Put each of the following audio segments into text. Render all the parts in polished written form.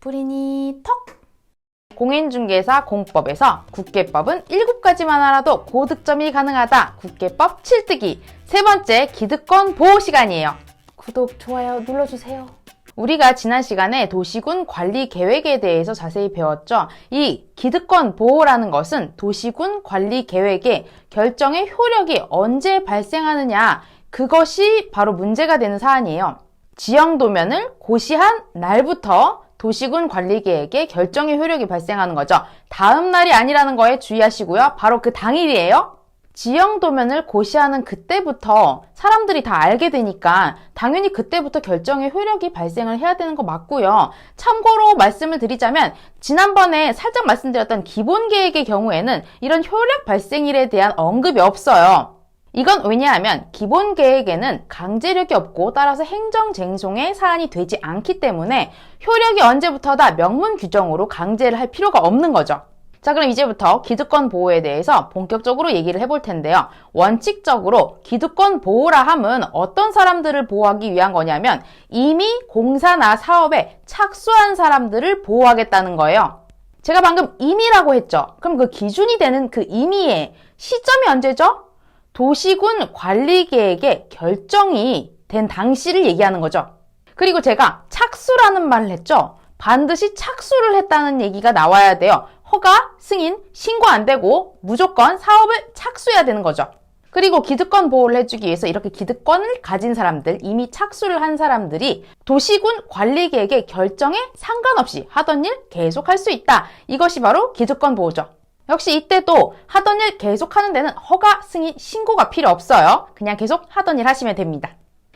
뿌리니 턱! 공인중개사 공법에서 국계법은 7가지만 알아도 고득점이 가능하다. 국계법 7뜨기. 세 번째 기득권 보호 시간이에요. 구독, 좋아요 눌러주세요. 우리가 지난 시간에 도시군 관리 계획에 대해서 자세히 배웠죠. 이 기득권 보호라는 것은 도시군 관리 계획의 결정의 효력이 언제 발생하느냐, 그것이 바로 문제가 되는 사안이에요. 지형도면을 고시한 날부터 도시군 관리계획의 결정의 효력이 발생하는 거죠. 다음 날이 아니라는 거에 주의하시고요. 바로 그 당일이에요. 지형도면을 고시하는 그때부터 사람들이 다 알게 되니까 당연히 그때부터 결정의 효력이 발생을 해야 되는 거 맞고요. 참고로 말씀을 드리자면 지난번에 살짝 말씀드렸던 기본계획의 경우에는 이런 효력 발생일에 대한 언급이 없어요. 이건 왜냐하면 기본계획에는 강제력이 없고 따라서 행정쟁송의 사안이 되지 않기 때문에 효력이 언제부터다 명문 규정으로 강제를 할 필요가 없는 거죠. 자, 그럼 이제부터 기득권 보호에 대해서 본격적으로 얘기를 해볼 텐데요. 원칙적으로 기득권 보호라 함은 어떤 사람들을 보호하기 위한 거냐면 이미 공사나 사업에 착수한 사람들을 보호하겠다는 거예요. 제가 방금 임의라고 했죠. 그럼 그 기준이 되는 그 임의의 시점이 언제죠? 도시군 관리계획의 결정이 된 당시를 얘기하는 거죠. 그리고 제가 착수라는 말을 했죠. 반드시 착수를 했다는 얘기가 나와야 돼요. 허가, 승인, 신고 안 되고 무조건 사업을 착수해야 되는 거죠. 그리고 기득권 보호를 해주기 위해서 이렇게 기득권을 가진 사람들, 이미 착수를 한 사람들이 도시군 관리계획의 결정에 상관없이 하던 일 계속 할 수 있다. 이것이 바로 기득권 보호죠. 역시 이때도 하던 일 계속하는 데는 허가, 승인, 신고가 필요 없어요. 그냥 계속 하던 일 하시면 됩니다.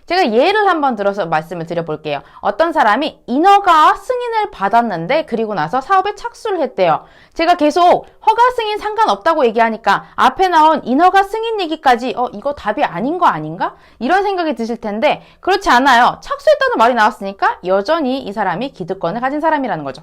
제가 예를 한번 들어서 말씀을 드려볼게요. 어떤 사람이 인허가 승인을 받았는데 그리고 나서 사업에 착수를 했대요. 제가 계속 허가 승인 상관없다고 얘기하니까 앞에 나온 인허가 승인 얘기까지 이거 답이 아닌 거 아닌가? 이런 생각이 드실 텐데 그렇지 않아요. 착수했다는 말이 나왔으니까 여전히 이 사람이 기득권을 가진 사람이라는 거죠.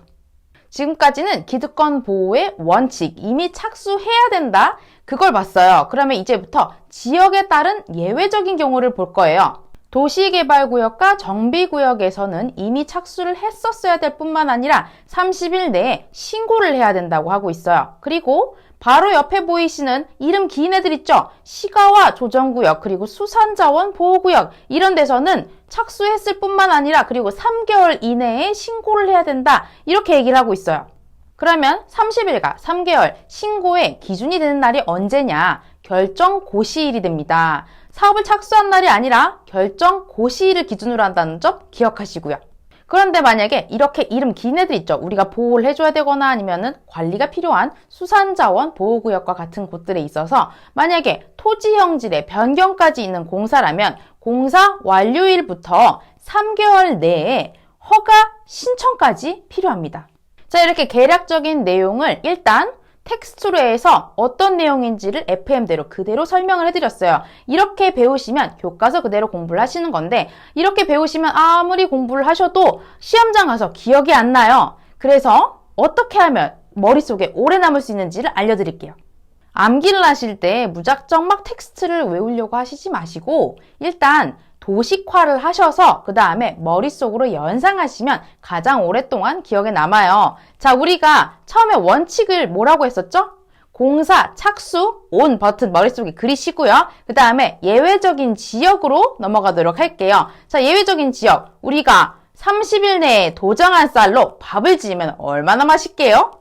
지금까지는 기득권 보호의 원칙, 이미 착수해야 된다, 그걸 봤어요. 그러면 이제부터 지역에 따른 예외적인 경우를 볼 거예요. 도시개발구역과 정비구역에서는 이미 착수를 했었어야 될 뿐만 아니라 30일 내에 신고를 해야 된다고 하고 있어요. 그리고 바로 옆에 보이시는 이름 긴 애들 있죠? 시가와 조정구역, 그리고 수산자원 보호구역, 이런 데서는 착수했을 뿐만 아니라 그리고 3개월 이내에 신고를 해야 된다, 이렇게 얘기를 하고 있어요. 그러면 30일과 3개월 신고의 기준이 되는 날이 언제냐? 결정 고시일이 됩니다. 사업을 착수한 날이 아니라 결정 고시일을 기준으로 한다는 점 기억하시고요. 그런데 만약에 이렇게 이름 긴 애들 있죠. 우리가 보호를 해줘야 되거나 아니면은 관리가 필요한 수산자원 보호구역과 같은 곳들에 있어서 만약에 토지 형질의 변경까지 있는 공사라면 공사 완료일부터 3개월 내에 허가 신청까지 필요합니다. 자, 이렇게 개략적인 내용을 일단 텍스트로 해서 어떤 내용인지를 FM대로 그대로 설명을 해드렸어요. 이렇게 배우시면 교과서 그대로 공부를 하시는 건데 이렇게 배우시면 아무리 공부를 하셔도 시험장 가서 기억이 안 나요. 그래서 어떻게 하면 머릿속에 오래 남을 수 있는지를 알려드릴게요. 암기를 하실 때 무작정 막 텍스트를 외우려고 하시지 마시고 일단 도식화를 하셔서 그 다음에 머릿속으로 연상하시면 가장 오랫동안 기억에 남아요. 자, 우리가 처음에 원칙을 뭐라고 했었죠? 공사, 착수, 온 버튼 머릿속에 그리시고요. 그 다음에 예외적인 지역으로 넘어가도록 할게요. 자, 예외적인 지역. 우리가 30일 내에 도정한 쌀로 밥을 지으면 얼마나 맛있게요?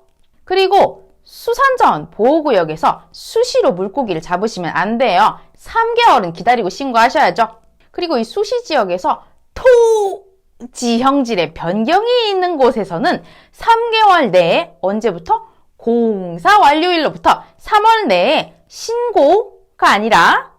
그리고 수산자원 보호구역에서 수시로 물고기를 잡으시면 안 돼요. 3개월은 기다리고 신고하셔야죠. 그리고 이 수시지역에서 토지 형질의 변경이 있는 곳에서는 3개월 내에 언제부터? 공사 완료일로부터 3월 내에 신고가 아니라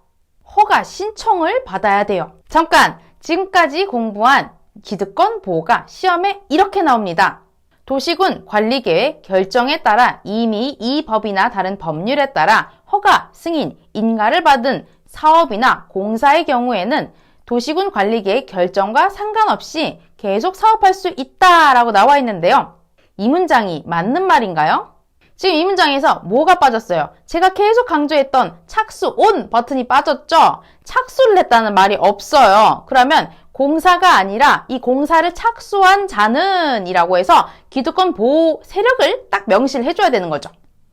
허가 신청을 받아야 돼요. 잠깐, 지금까지 공부한 기득권 보호가 시험에 이렇게 나옵니다. 도시군 관리계획 결정에 따라 이미 이 법이나 다른 법률에 따라 허가, 승인, 인가를 받은 사업이나 공사의 경우에는 도시군 관리계획 결정과 상관없이 계속 사업할 수 있다라고 나와 있는데요. 이 문장이 맞는 말인가요? 지금 이 문장에서 뭐가 빠졌어요? 제가 계속 강조했던 착수 온 버튼이 빠졌죠? 착수를 했다는 말이 없어요. 그러면 공사가 아니라 이 공사를 착수한 자는 이라고 해서 기득권 보호 세력을 딱 명시를 해줘야 되는 거죠.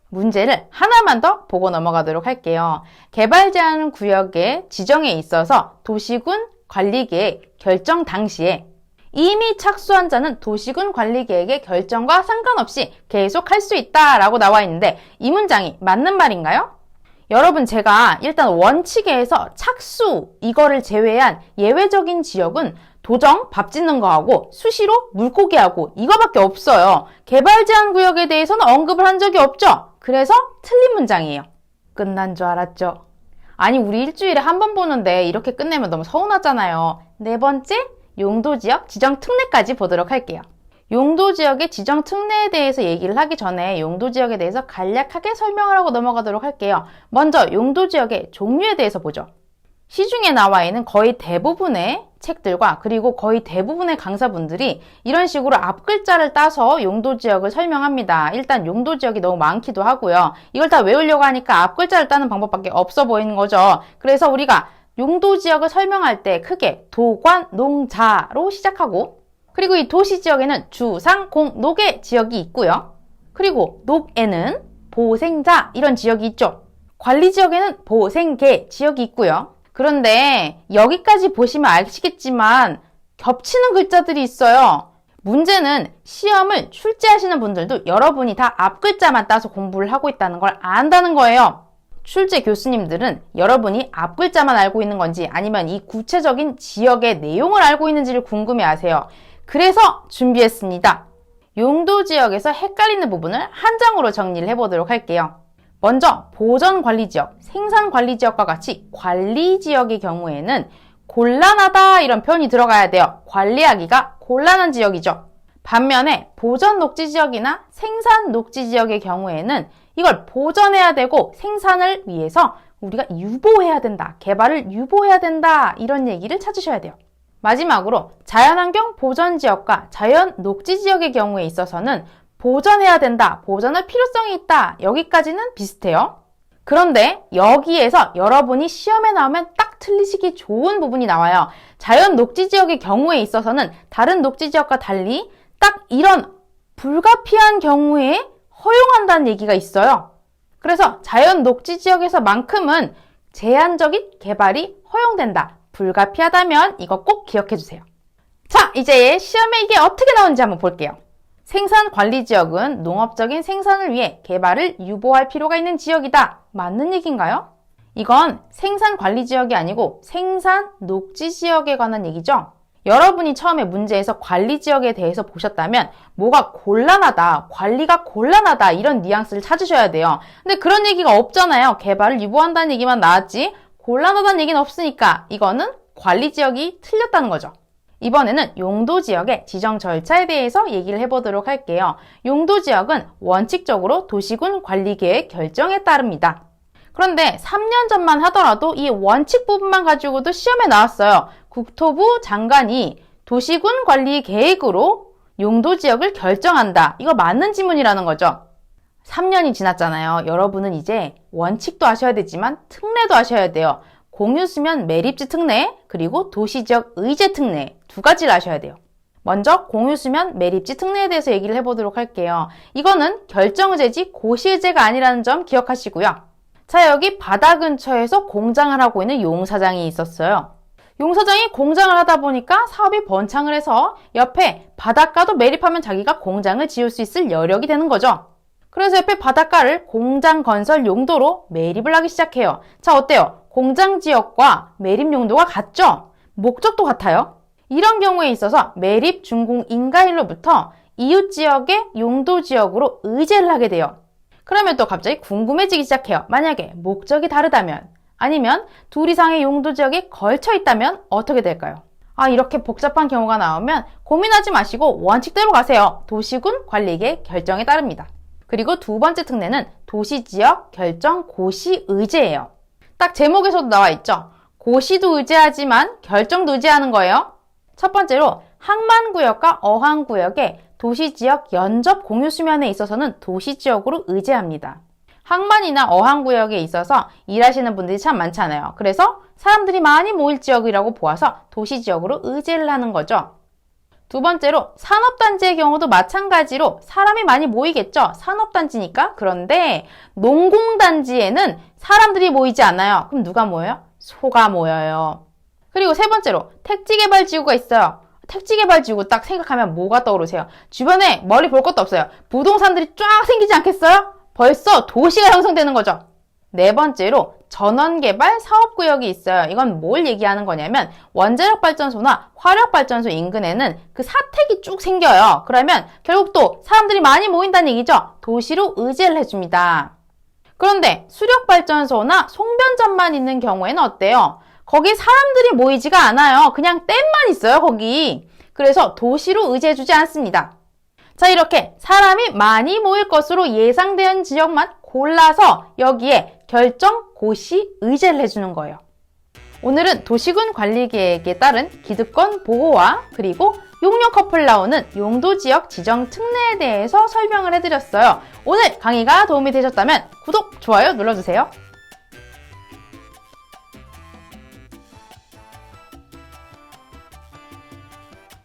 문제를 하나만 더 보고 넘어가도록 할게요. 개발 제한 구역의 지정에 있어서 도시군 관리계획 결정 당시에 이미 착수한 자는 도시군 관리계획의 결정과 상관없이 계속 할 수 있다라고 나와 있는데 이 문장이 맞는 말인가요? 여러분, 제가 일단 원칙에서 착수 이거를 제외한 예외적인 지역은 도정 밥 짓는 거하고 수시로 물고기하고 이거밖에 없어요. 개발 제한 구역에 대해서는 언급을 한 적이 없죠. 그래서 틀린 문장이에요. 끝난 줄 알았죠? 아니, 우리 일주일에 한 번 보는데 이렇게 끝내면 너무 서운하잖아요. 네 번째, 용도지역 지정 특례까지 보도록 할게요. 용도지역의 지정 특례에 대해서 얘기를 하기 전에 용도지역에 대해서 간략하게 설명을 하고 넘어가도록 할게요. 먼저 용도지역의 종류에 대해서 보죠. 시중에 나와 있는 거의 대부분의 책들과 그리고 거의 대부분의 강사분들이 이런 식으로 앞글자를 따서 용도지역을 설명합니다. 일단 용도지역이 너무 많기도 하고요. 이걸 다 외우려고 하니까 앞글자를 따는 방법밖에 없어 보이는 거죠. 그래서 우리가 용도지역을 설명할 때 크게 도, 관, 농, 자로 시작하고 그리고 이 도시지역에는 주, 상, 공, 녹의 지역이 있고요. 그리고 녹에는 보생자 이런 지역이 있죠. 관리지역에는 보생계 지역이 있고요. 그런데 여기까지 보시면 아시겠지만 겹치는 글자들이 있어요. 문제는 시험을 출제하시는 분들도 여러분이 다 앞글자만 따서 공부를 하고 있다는 걸 안다는 거예요. 출제 교수님들은 여러분이 앞글자만 알고 있는 건지 아니면 이 구체적인 지역의 내용을 알고 있는지를 궁금해하세요. 그래서 준비했습니다. 용도지역에서 헷갈리는 부분을 한 장으로 정리를 해보도록 할게요. 먼저 보전관리지역, 생산관리지역과 같이 관리지역의 경우에는 곤란하다 이런 표현이 들어가야 돼요. 관리하기가 곤란한 지역이죠. 반면에 보전녹지지역이나 생산녹지지역의 경우에는 이걸 보전해야 되고 생산을 위해서 우리가 유보해야 된다, 개발을 유보해야 된다 이런 얘기를 찾으셔야 돼요. 마지막으로 자연환경 보전지역과 자연녹지지역의 경우에 있어서는 보전해야 된다, 보전할 필요성이 있다 여기까지는 비슷해요. 그런데 여기에서 여러분이 시험에 나오면 딱 틀리시기 좋은 부분이 나와요. 자연녹지지역의 경우에 있어서는 다른 녹지지역과 달리 딱 이런 불가피한 경우에 허용한다는 얘기가 있어요. 그래서 자연녹지지역에서만큼은 제한적인 개발이 허용된다. 불가피하다면 이거 꼭 기억해 주세요. 자, 이제 시험에 이게 어떻게 나오는지 한번 볼게요. 생산관리지역은 농업적인 생산을 위해 개발을 유보할 필요가 있는 지역이다. 맞는 얘기인가요? 이건 생산관리지역이 아니고 생산녹지지역에 관한 얘기죠. 여러분이 처음에 문제에서 관리지역에 대해서 보셨다면 뭐가 곤란하다, 관리가 곤란하다 이런 뉘앙스를 찾으셔야 돼요. 근데 그런 얘기가 없잖아요. 개발을 유보한다는 얘기만 나왔지 곤란하다는 얘기는 없으니까 이거는 관리지역이 틀렸다는 거죠. 이번에는 용도지역의 지정 절차에 대해서 얘기를 해보도록 할게요. 용도지역은 원칙적으로 도시군 관리계획 결정에 따릅니다. 그런데 3년 전만 하더라도 이 원칙 부분만 가지고도 시험에 나왔어요. 국토부 장관이 도시군 관리 계획으로 용도지역을 결정한다. 이거 맞는 지문이라는 거죠. 3년이 지났잖아요. 여러분은 이제 원칙도 아셔야 되지만 특례도 아셔야 돼요. 공유수면 매립지 특례 그리고 도시지역 의제 특례 두 가지를 아셔야 돼요. 먼저 공유수면 매립지 특례에 대해서 얘기를 해보도록 할게요. 이거는 결정의제지 고시의제가 아니라는 점 기억하시고요. 자, 여기 바다 근처에서 공장을 하고 있는 용사장이 있었어요. 용사장이 공장을 하다 보니까 사업이 번창을 해서 옆에 바닷가도 매립하면 자기가 공장을 지을 수 있을 여력이 되는 거죠. 그래서 옆에 바닷가를 공장 건설 용도로 매립을 하기 시작해요. 자, 어때요? 공장 지역과 매립 용도가 같죠? 목적도 같아요. 이런 경우에 있어서 매립 준공 인가일로부터 이웃 지역의 용도 지역으로 의제를 하게 돼요. 그러면 또 갑자기 궁금해지기 시작해요. 만약에 목적이 다르다면 아니면 둘 이상의 용도 지역에 걸쳐 있다면 어떻게 될까요? 이렇게 복잡한 경우가 나오면 고민하지 마시고 원칙대로 가세요. 도시군 관리계획 결정에 따릅니다. 그리고 두 번째 특례는 도시지역 결정 고시 의제예요. 딱 제목에서도 나와 있죠. 고시도 의제하지만 결정도 의제하는 거예요. 첫 번째로 항만구역과 어항구역의 도시지역 연접 공유수면에 있어서는 도시지역으로 의제합니다. 항만이나 어항구역에 있어서 일하시는 분들이 참 많잖아요. 그래서 사람들이 많이 모일 지역이라고 보아서 도시지역으로 의제를 하는 거죠. 두 번째로 산업단지의 경우도 마찬가지로 사람이 많이 모이겠죠. 산업단지니까. 그런데 농공단지에는 사람들이 모이지 않아요. 그럼 누가 모여요? 소가 모여요. 그리고 세 번째로 택지개발지구가 있어요. 택지개발지구 딱 생각하면 뭐가 떠오르세요? 주변에 멀리 볼 것도 없어요. 부동산들이 쫙 생기지 않겠어요? 벌써 도시가 형성되는 거죠. 네 번째로 전원개발 사업구역이 있어요. 이건 뭘 얘기하는 거냐면 원자력발전소나 화력발전소 인근에는 그 사택이 쭉 생겨요. 그러면 결국 또 사람들이 많이 모인다는 얘기죠. 도시로 의제를 해줍니다. 그런데 수력발전소나 송변전만 있는 경우에는 어때요? 거기 사람들이 모이지가 않아요. 그냥 댐만 있어요, 거기. 그래서 도시로 의제해주지 않습니다. 자, 이렇게 사람이 많이 모일 것으로 예상되는 지역만 골라서 여기에 결정, 고시, 의제를 해주는 거예요. 오늘은 도시군 관리계획에 따른 기득권 보호와 그리고 용역 커플 나오는 용도지역 지정 특례에 대해서 설명을 해드렸어요. 오늘 강의가 도움이 되셨다면 구독, 좋아요 눌러주세요.